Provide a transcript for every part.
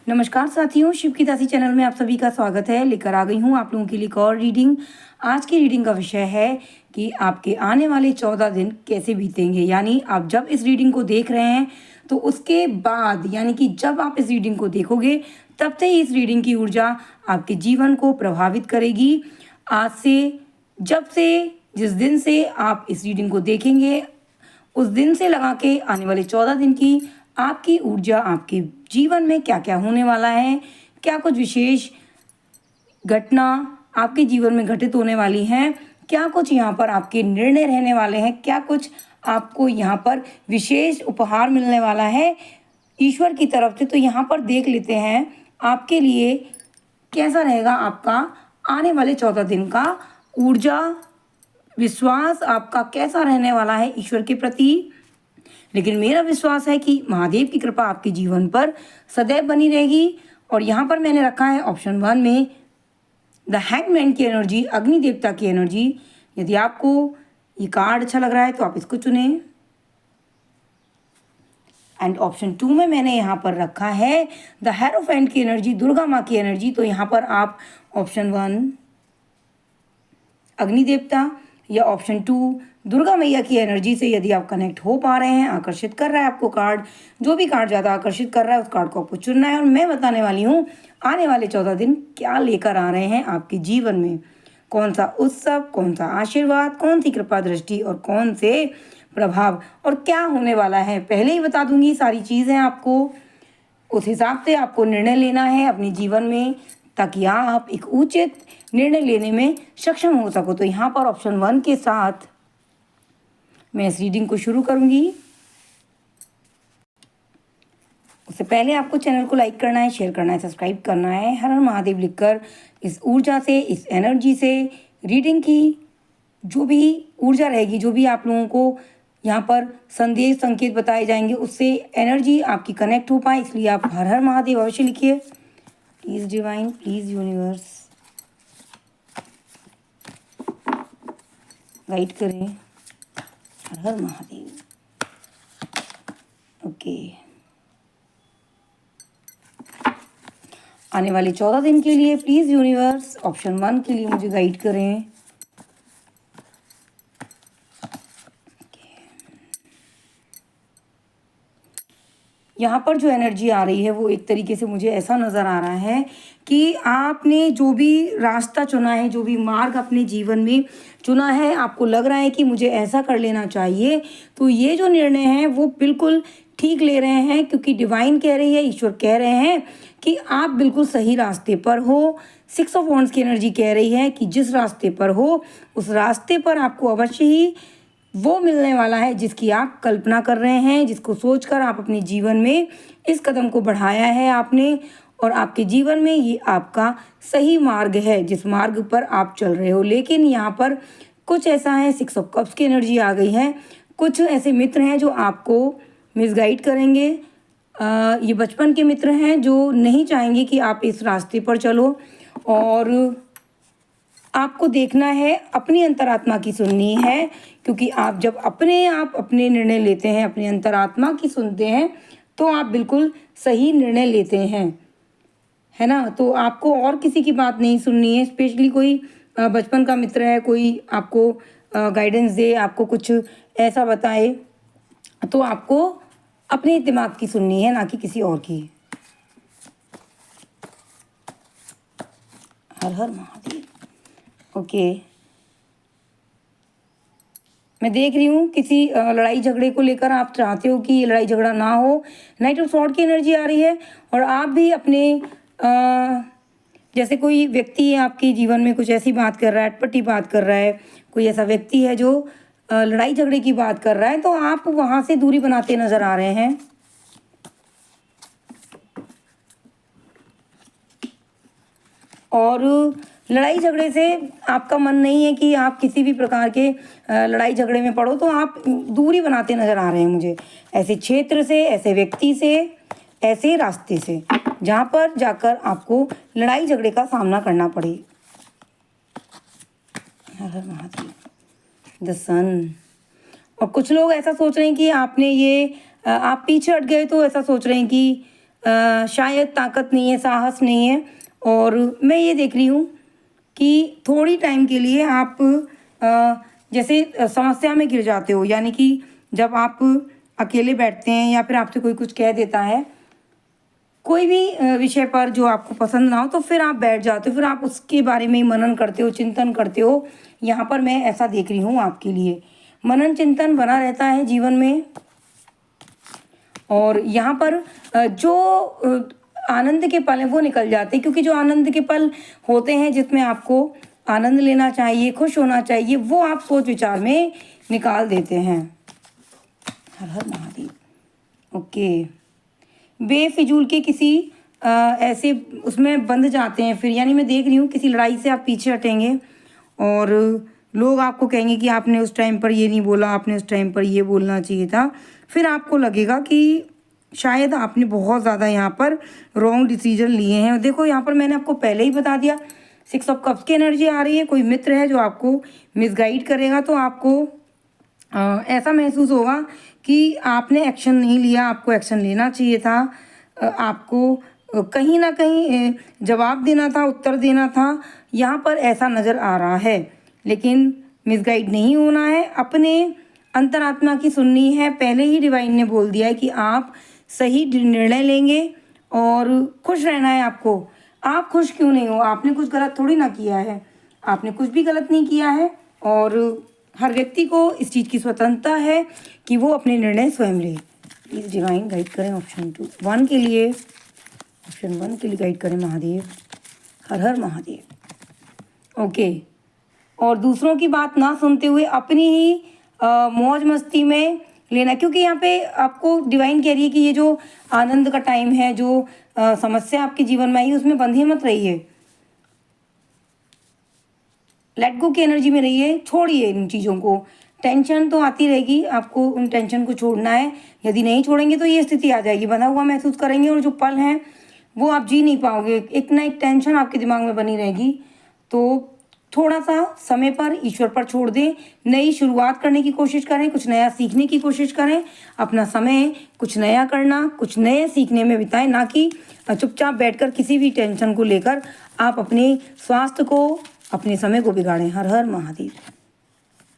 नमस्कार साथियों, शिव की दासी चैनल में आप सभी का स्वागत है। लेकर आ गई हूँ आप लोगों के लिए एक और रीडिंग। आज की रीडिंग का विषय है कि आपके आने वाले 14 दिन कैसे बीतेंगे। यानी आप जब इस रीडिंग को देख रहे हैं तो उसके बाद यानी कि जब आप इस रीडिंग को देखोगे तब से ही इस रीडिंग की ऊर्जा आपके जीवन को प्रभावित करेगी। आज से जब से जिस दिन से आप इस रीडिंग को देखेंगे उस दिन से लगा के आने वाले 14 दिन की आपकी ऊर्जा आपके जीवन में क्या क्या होने वाला है, क्या कुछ विशेष घटना आपके जीवन में घटित होने वाली हैं, क्या कुछ यहाँ पर आपके निर्णय रहने वाले हैं, क्या कुछ आपको यहाँ पर विशेष उपहार मिलने वाला है ईश्वर की तरफ से। तो यहाँ पर देख लेते हैं आपके लिए कैसा रहेगा आपका आने वाले 14 दिन का ऊर्जा, विश्वास आपका कैसा रहने वाला है ईश्वर के प्रति। लेकिन मेरा विश्वास है कि महादेव की कृपा आपके जीवन पर सदैव बनी रहेगी। और यहाँ पर मैंने रखा है ऑप्शन 1 में द हैंगमैन की एनर्जी, अग्नि देवता की एनर्जी। यदि आपको ये कार्ड अच्छा लग रहा है तो आप इसको चुने। एंड ऑप्शन 2 में मैंने यहाँ पर रखा है द हेरोफेंट की एनर्जी, दुर्गा माँ की एनर्जी। तो यहाँ पर आप ऑप्शन 1 अग्नि देवता या ऑप्शन 2 दुर्गा मैया की एनर्जी से यदि आप कनेक्ट हो पा रहे हैं, आकर्षित कर रहा है आपको कार्ड, जो भी कार्ड ज़्यादा आकर्षित कर रहा है उस कार्ड को आपको चुनना है। और मैं बताने वाली हूँ आने वाले 14 दिन क्या लेकर आ रहे हैं आपके जीवन में, कौन सा उत्सव, कौन सा आशीर्वाद, कौन सी कृपा दृष्टि और कौन से प्रभाव और क्या होने वाला है। पहले ही बता दूंगी सारी चीज़ें आपको, उस हिसाब से आपको निर्णय लेना है अपने जीवन में ताकि आप एक उचित निर्णय लेने में सक्षम हो सको। तो यहाँ पर ऑप्शन 1 के साथ मैं इस रीडिंग को शुरू करूंगी। उससे पहले आपको चैनल को लाइक करना है, शेयर करना है, सब्सक्राइब करना है। हर हर महादेव लिखकर इस ऊर्जा से, इस एनर्जी से रीडिंग की जो भी ऊर्जा रहेगी, जो भी आप लोगों को यहाँ पर संदेश संकेत बताए जाएंगे, उससे एनर्जी आपकी कनेक्ट हो पाए, इसलिए आप हर हर महादेव अवश्य लिखिए। Please divine, please universe guide करें। हर हर महादेव। ओके, आने वाले 14 दिन के लिए प्लीज़ यूनिवर्स ऑप्शन 1 के लिए मुझे गाइड करें। यहाँ पर जो एनर्जी आ रही है वो एक तरीके से मुझे ऐसा नज़र आ रहा है कि आपने जो भी रास्ता चुना है, जो भी मार्ग अपने जीवन में चुना है, आपको लग रहा है कि मुझे ऐसा कर लेना चाहिए, तो ये जो निर्णय है वो बिल्कुल ठीक ले रहे हैं, क्योंकि डिवाइन कह रही है, ईश्वर कह रहे हैं कि आप बिल्कुल सही रास्ते पर हो। 6 ऑफ वॉन्ड्स की एनर्जी कह रही है कि जिस रास्ते पर हो उस रास्ते पर आपको अवश्य ही वो मिलने वाला है जिसकी आप कल्पना कर रहे हैं, जिसको सोचकर आप अपने जीवन में इस कदम को बढ़ाया है आपने। और आपके जीवन में ये आपका सही मार्ग है जिस मार्ग पर आप चल रहे हो। लेकिन यहाँ पर कुछ ऐसा है, 6 ऑफ कप्स की एनर्जी आ गई है। कुछ ऐसे मित्र हैं जो आपको मिसगाइड करेंगे। ये बचपन के मित्र हैं जो नहीं चाहेंगे कि आप इस रास्ते पर चलो। और आपको देखना है, अपनी अंतरात्मा की सुननी है, क्योंकि आप जब आप अपने निर्णय लेते हैं, अपनी अंतरात्मा की सुनते हैं तो आप बिल्कुल सही निर्णय लेते हैं, है ना। तो आपको और किसी की बात नहीं सुननी है, स्पेशली कोई बचपन का मित्र है, कोई आपको गाइडेंस दे, आपको कुछ ऐसा बताए, तो आपको अपने दिमाग की सुननी है, ना कि किसी और की। हर हर महादेव। ओके, मैं देख रही हूँ किसी लड़ाई झगड़े को लेकर आप चाहते हो कि ये लड़ाई झगड़ा ना हो। नाइट ऑफ स्वॉर्ड की एनर्जी आ रही है और आप भी अपने जैसे कोई व्यक्ति है आपके जीवन में कुछ ऐसी बात कर रहा है, अटपटी बात कर रहा है, कोई ऐसा व्यक्ति है जो लड़ाई झगड़े की बात कर रहा है, तो आप वहाँ से दूरी बनाते नजर आ रहे हैं। और लड़ाई झगड़े से आपका मन नहीं है कि आप किसी भी प्रकार के लड़ाई झगड़े में पड़ो, तो आप दूरी बनाते नज़र आ रहे हैं मुझे, ऐसे क्षेत्र से, ऐसे व्यक्ति से, ऐसे रास्ते से जहाँ पर जाकर आपको लड़ाई झगड़े का सामना करना पड़े। हर हर महादेव। द सन। और कुछ लोग ऐसा सोच रहे हैं कि आपने ये आप पीछे हट गए, तो ऐसा सोच रहे हैं कि शायद ताकत नहीं है, साहस नहीं है। और मैं ये देख रही हूँ कि थोड़ी टाइम के लिए आप जैसे समस्या में गिर जाते हो, यानी कि जब आप अकेले बैठते हैं या फिर आपसे कोई कुछ कह देता है कोई भी विषय पर जो आपको पसंद ना हो, तो फिर आप बैठ जाते हो, फिर आप उसके बारे में ही मनन करते हो, चिंतन करते हो। यहाँ पर मैं ऐसा देख रही हूँ आपके लिए, मनन चिंतन बना रहता है जीवन में। और यहाँ पर जो आनंद के पल हैं वो निकल जाते हैं, क्योंकि जो आनंद के पल होते हैं जिसमें आपको आनंद लेना चाहिए, खुश होना चाहिए, वो आप सोच विचार में निकाल देते हैं। हर हर महादेव। ओके, बेफिजूल के किसी ऐसे उसमें बंध जाते हैं फिर, यानी मैं देख रही हूँ किसी लड़ाई से आप पीछे हटेंगे और लोग आपको कहेंगे कि आपने उस टाइम पर ये नहीं बोला, आपने उस टाइम पर ये बोलना चाहिए था। फिर आपको लगेगा कि शायद आपने बहुत ज़्यादा यहाँ पर रॉन्ग डिसीजन लिए हैं। देखो यहाँ पर मैंने आपको पहले ही बता दिया, 6 ऑफ कप्स की एनर्जी आ रही है। कोई मित्र है जो आपको मिसगाइड करेगा, तो आपको ऐसा महसूस होगा कि आपने एक्शन नहीं लिया, आपको एक्शन लेना चाहिए था। आपको कहीं ना कहीं जवाब देना था, उत्तर देना था, यहाँ पर ऐसा नज़र आ रहा है। लेकिन मिसगाइड नहीं होना है, अपने अंतरात्मा की सुननी है। पहले ही डिवाइन ने बोल दिया है कि आप सही निर्णय लेंगे और खुश रहना है आपको। आप खुश क्यों नहीं हो? आपने कुछ गलत थोड़ी ना किया है, आपने कुछ भी गलत नहीं किया है। और हर व्यक्ति को इस चीज़ की स्वतंत्रता है कि वो अपने निर्णय स्वयं ले। प्लीज़ डिवाइन गाइड करें ऑप्शन 1 के लिए, ऑप्शन 1 के लिए गाइड करें महादेव। हर हर महादेव। ओके, और दूसरों की बात ना सुनते हुए अपनी ही मौज मस्ती में लेना, क्योंकि यहाँ पे आपको डिवाइन कह रही है कि ये जो आनंद का टाइम है, जो समस्या आपके जीवन में आई उसमें बंधे मत रहिए, लेट गो की एनर्जी में रहिए, छोड़िए इन चीज़ों को। टेंशन तो आती रहेगी, आपको उन टेंशन को छोड़ना है। यदि नहीं छोड़ेंगे तो ये स्थिति आ जाएगी, बंधा हुआ महसूस करेंगे और जो पल हैं वो आप जी नहीं पाओगे, एक ना एक टेंशन आपके दिमाग में बनी रहेगी। तो थोड़ा सा समय पर ईश्वर पर छोड़ दें, नई शुरुआत करने की कोशिश करें, कुछ नया सीखने की कोशिश करें। अपना समय कुछ नया करना, कुछ नए सीखने में बिताएं, ना कि चुपचाप बैठकर किसी भी टेंशन को लेकर आप अपने स्वास्थ्य को, अपने समय को बिगाड़ें। हर हर महादेव।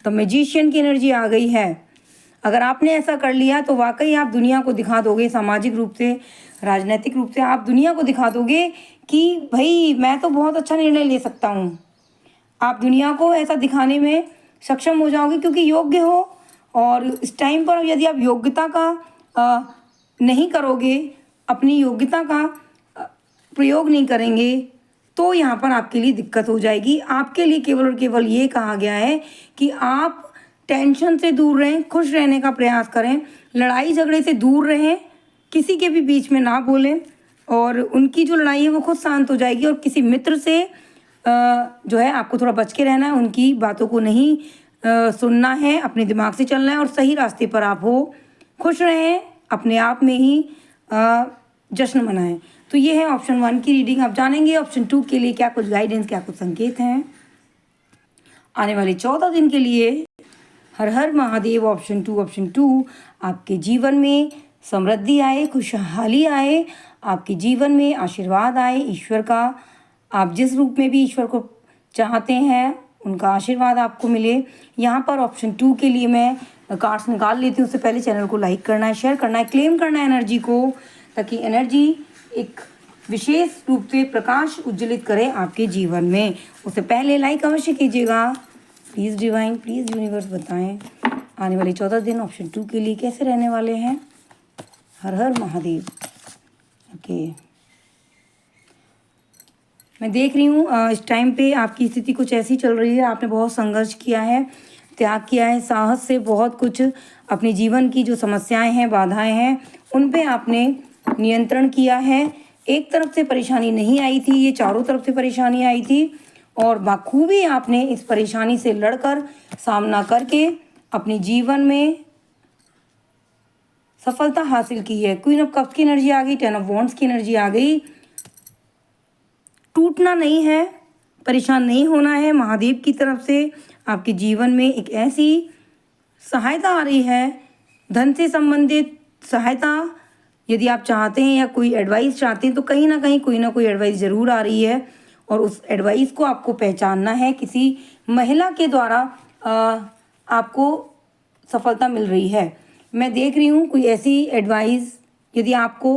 तो मैजिशियन की एनर्जी आ गई है। अगर आपने ऐसा कर लिया तो वाकई आप दुनिया को दिखा दोगे, सामाजिक रूप से, राजनीतिक रूप से आप दुनिया को दिखा दोगे कि भाई मैं तो बहुत अच्छा निर्णय ले सकता हूँ। आप दुनिया को ऐसा दिखाने में सक्षम हो जाओगे क्योंकि योग्य हो। और इस टाइम पर यदि आप योग्यता का नहीं करोगे, अपनी योग्यता का प्रयोग नहीं करेंगे, तो यहाँ पर आपके लिए दिक्कत हो जाएगी। आपके लिए केवल और केवल ये कहा गया है कि आप टेंशन से दूर रहें, खुश रहने का प्रयास करें, लड़ाई झगड़े से दूर रहें, किसी के भी बीच में ना बोलें, और उनकी जो लड़ाई है वो खुद शांत हो जाएगी। और किसी मित्र से जो है आपको थोड़ा बच के रहना है, उनकी बातों को नहीं सुनना है, अपने दिमाग से चलना है और सही रास्ते पर आप हो। खुश रहें, अपने आप में ही जश्न मनाएं। तो ये है ऑप्शन 1 की रीडिंग। आप जानेंगे ऑप्शन 2 के लिए क्या कुछ गाइडेंस, क्या कुछ संकेत हैं आने वाले 14 दिन के लिए। हर हर महादेव। ऑप्शन 2 आपके जीवन में समृद्धि आए, खुशहाली आए, आपके जीवन में आशीर्वाद आए ईश्वर का। आप जिस रूप में भी ईश्वर को चाहते हैं उनका आशीर्वाद आपको मिले। यहाँ पर ऑप्शन 2 के लिए मैं कार्ड्स निकाल लेती हूँ। उससे पहले चैनल को लाइक करना है, शेयर करना है, क्लेम करना है एनर्जी को, ताकि एनर्जी एक विशेष रूप से प्रकाश उज्ज्वलित करे आपके जीवन में। उससे पहले लाइक अवश्य कीजिएगा। प्लीज़ डिवाइन, प्लीज़ यूनिवर्स बताएं आने वाले 14 दिन ऑप्शन 2 के लिए कैसे रहने वाले हैं। हर हर महादेव। ओके, मैं देख रही हूँ इस टाइम पे आपकी स्थिति कुछ ऐसी चल रही है, आपने बहुत संघर्ष किया है, त्याग किया है, साहस से बहुत कुछ अपने जीवन की जो समस्याएं हैं, बाधाएं हैं, उन पे आपने नियंत्रण किया है। एक तरफ से परेशानी नहीं आई थी, ये चारों तरफ से परेशानी आई थी और बखूबी आपने इस परेशानी से लड़कर सामना करके अपने जीवन में सफलता हासिल की है। क्वीन ऑफ कप्स की एनर्जी आ गई, 10 ऑफ वॉन्ड्स की एनर्जी आ गई। टूटना नहीं है, परेशान नहीं होना है। महादेव की तरफ से आपके जीवन में एक ऐसी सहायता आ रही है, धन से संबंधित सहायता यदि आप चाहते हैं या कोई एडवाइस चाहते हैं तो कहीं ना कोई एडवाइस ज़रूर आ रही है और उस एडवाइस को आपको पहचानना है। किसी महिला के द्वारा आपको सफलता मिल रही है। मैं देख रही हूँ कोई ऐसी एडवाइस, यदि आपको,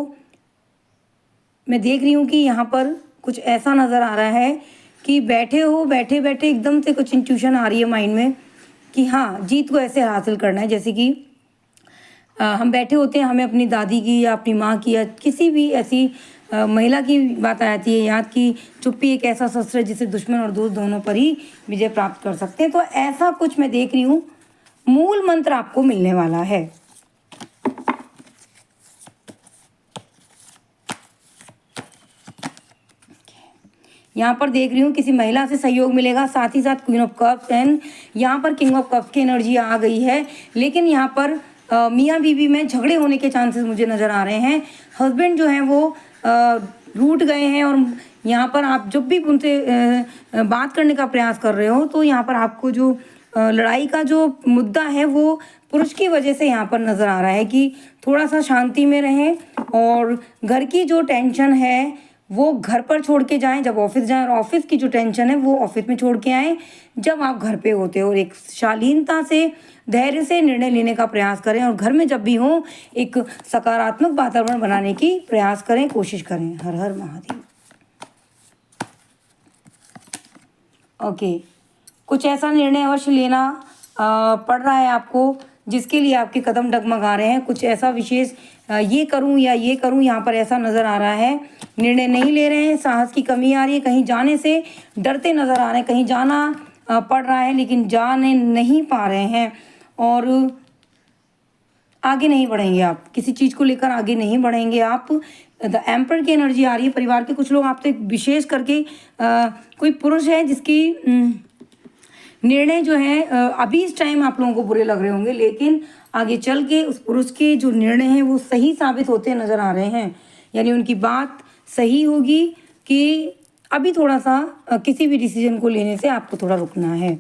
मैं देख रही हूँ कि यहाँ पर कुछ ऐसा नज़र आ रहा है कि बैठे बैठे एकदम से कुछ इंट्यूशन आ रही है माइंड में कि हाँ, जीत को ऐसे हासिल करना है। जैसे कि हम बैठे होते हैं, हमें अपनी दादी की या अपनी माँ की या किसी भी ऐसी महिला की बात आ जाती है याद कि चुप्पी एक ऐसा शस्त्र है जिसे दुश्मन और दोस्त दोनों पर ही विजय प्राप्त कर सकते हैं। तो ऐसा कुछ मैं देख रही हूँ, मूल मंत्र आपको मिलने वाला है। यहाँ पर देख रही हूँ किसी महिला से सहयोग मिलेगा, साथ ही साथ क्वीन ऑफ कप्स एंड यहाँ पर किंग ऑफ कप्स की एनर्जी आ गई है। लेकिन यहाँ पर मियाँ बीवी में झगड़े होने के चांसेस मुझे नज़र आ रहे हैं। हस्बैंड जो हैं वो रूठ गए हैं और यहाँ पर आप जब भी उनसे बात करने का प्रयास कर रहे हो तो यहाँ पर आपको जो लड़ाई का जो मुद्दा है वो पुरुष की वजह से यहाँ पर नज़र आ रहा है कि थोड़ा सा शांति में रहें और घर की जो टेंशन है वो घर पर छोड़ के जाएं जब ऑफिस जाएं, और ऑफिस की जो टेंशन है वो ऑफिस में छोड़ के आएं जब आप घर पे होते हो। और एक शालीनता से, धैर्य से निर्णय लेने का प्रयास करें और घर में जब भी हो एक सकारात्मक वातावरण बनाने की प्रयास करें, कोशिश करें। हर हर महादेव। ओके, कुछ ऐसा निर्णय अवश्य लेना पड़ रहा है आपको जिसके लिए आपके कदम डगमगा रहे हैं। कुछ ऐसा विशेष ये करूं या ये करूं, यहाँ पर ऐसा नज़र आ रहा है। निर्णय नहीं ले रहे हैं, साहस की कमी आ रही है, कहीं जाने से डरते नज़र आ रहे हैं, कहीं जाना पड़ रहा है लेकिन जाने नहीं पा रहे हैं और आगे नहीं बढ़ेंगे आप, किसी चीज़ को लेकर आगे नहीं बढ़ेंगे आप। द एम्पर की एनर्जी आ रही है। परिवार के कुछ लोग आपसे विशेष करके कोई पुरुष है जिसकी निर्णय जो है अभी इस टाइम आप लोगों को बुरे लग रहे होंगे, लेकिन आगे चल के उस पुरुष के जो निर्णय हैं वो सही साबित होते नज़र आ रहे हैं। यानी उनकी बात सही होगी कि अभी थोड़ा सा किसी भी डिसीजन को लेने से आपको थोड़ा रुकना है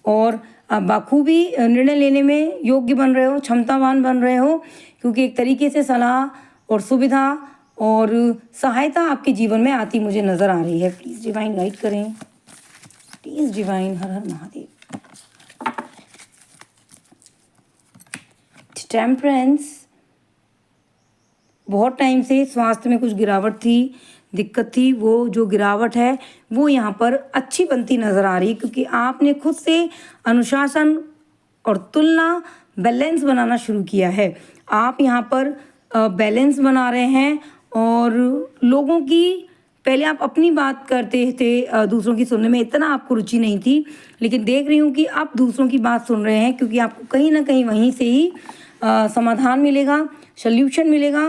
और बखूबी निर्णय लेने में योग्य बन रहे हो, क्षमतावान बन रहे हो, क्योंकि एक तरीके से सलाह और सुविधा और सहायता आपके जीवन में आती मुझे नज़र आ रही है। प्लीज़ डिवाइन गाइड करें, please divine. Her her Mahadev. Temperance, बहुत टाइम से स्वास्थ्य में कुछ गिरावट थी, दिक्कत थी, वो जो गिरावट है वो यहाँ पर अच्छी बनती नज़र आ रही है क्योंकि आपने खुद से अनुशासन और तुलना, बैलेंस बनाना शुरू किया है। आप यहाँ पर बैलेंस बना रहे हैं और लोगों की, पहले आप अपनी बात करते थे, दूसरों की सुनने में इतना आपको रुचि नहीं थी, लेकिन देख रही हूँ कि आप दूसरों की बात सुन रहे हैं क्योंकि आपको कहीं ना कहीं वहीं से ही समाधान मिलेगा, सल्यूशन मिलेगा।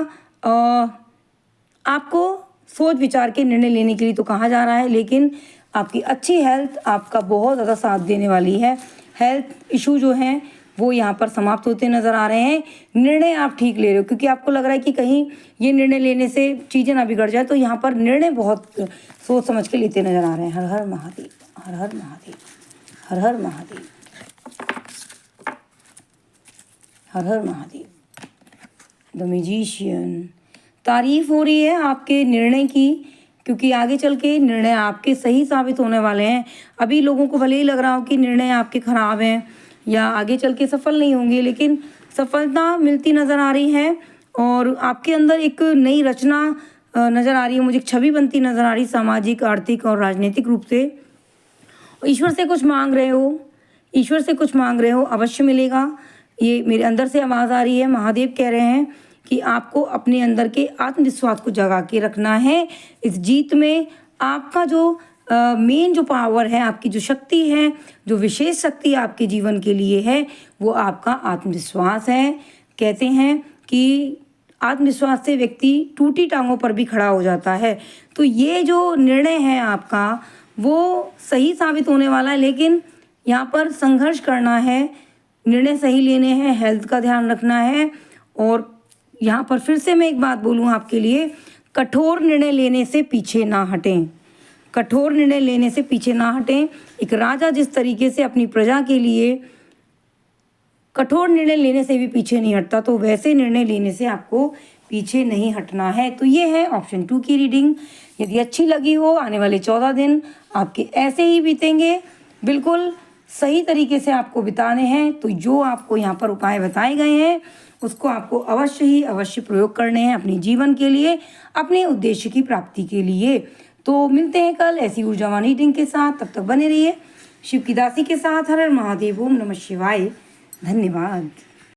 आपको सोच विचार के निर्णय लेने के लिए तो कहा जा रहा है, लेकिन आपकी अच्छी हेल्थ आपका बहुत ज़्यादा साथ देने वाली है। हेल्थ इशू जो हैं वो यहाँ पर समाप्त होते नज़र आ रहे हैं। निर्णय आप ठीक ले रहे हो क्योंकि आपको लग रहा है कि कहीं ये निर्णय लेने से चीज़ें ना बिगड़ जाए, तो यहाँ पर निर्णय बहुत सोच समझ के लेते नज़र आ रहे हैं। हर हर महादेव, हर हर महादेव, हर हर महादेव, हर हर महादेव। द मैजिशियन, तारीफ हो रही है आपके निर्णय की क्योंकि आगे चल के निर्णय आपके सही साबित होने वाले हैं। अभी लोगों को भले ही लग रहा हो कि निर्णय आपके ख़राब हैं या आगे चल के सफल नहीं होंगे, लेकिन सफलता मिलती नज़र आ रही है और आपके अंदर एक नई रचना नज़र आ रही है। मुझे एक छवि बनती नज़र आ रही, सामाजिक, आर्थिक और राजनीतिक रूप से। ईश्वर से कुछ मांग रहे हो, ईश्वर से कुछ मांग रहे हो, अवश्य मिलेगा। ये मेरे अंदर से आवाज़ आ रही है। महादेव कह रहे हैं कि आपको अपने अंदर के आत्मविश्वास को जगा के रखना है। इस जीत में आपका जो मेन जो पावर है, आपकी जो शक्ति है, जो विशेष शक्ति आपके जीवन के लिए है, वो आपका आत्मविश्वास है। कहते हैं कि आत्मविश्वास से व्यक्ति टूटी टांगों पर भी खड़ा हो जाता है। तो ये जो निर्णय है आपका वो सही साबित होने वाला है, लेकिन यहाँ पर संघर्ष करना है, निर्णय सही लेने हैं, हेल्थ का ध्यान रखना है। और यहाँ पर फिर से मैं एक बात बोलूँ आपके लिए, कठोर निर्णय लेने से पीछे ना हटें, कठोर निर्णय लेने से पीछे ना हटें। एक राजा जिस तरीके से अपनी प्रजा के लिए कठोर निर्णय लेने से भी पीछे नहीं हटता, तो वैसे निर्णय लेने से आपको पीछे नहीं हटना है। तो ये है ऑप्शन 2 की रीडिंग। यदि अच्छी लगी हो, आने वाले 14 दिन आपके ऐसे ही बीतेंगे, बिल्कुल सही तरीके से आपको बिताने हैं। तो जो आपको यहाँ पर उपाय बताए गए हैं उसको आपको अवश्य ही अवश्य प्रयोग करने हैं अपने जीवन के लिए, अपने उद्देश्य की प्राप्ति के लिए। तो मिलते हैं कल ऐसी ऊर्जावान रीडिंग के साथ। तब तक बने रहिए शिव की दासी के साथ। हर हर महादेव, ओम नमः शिवाय। धन्यवाद।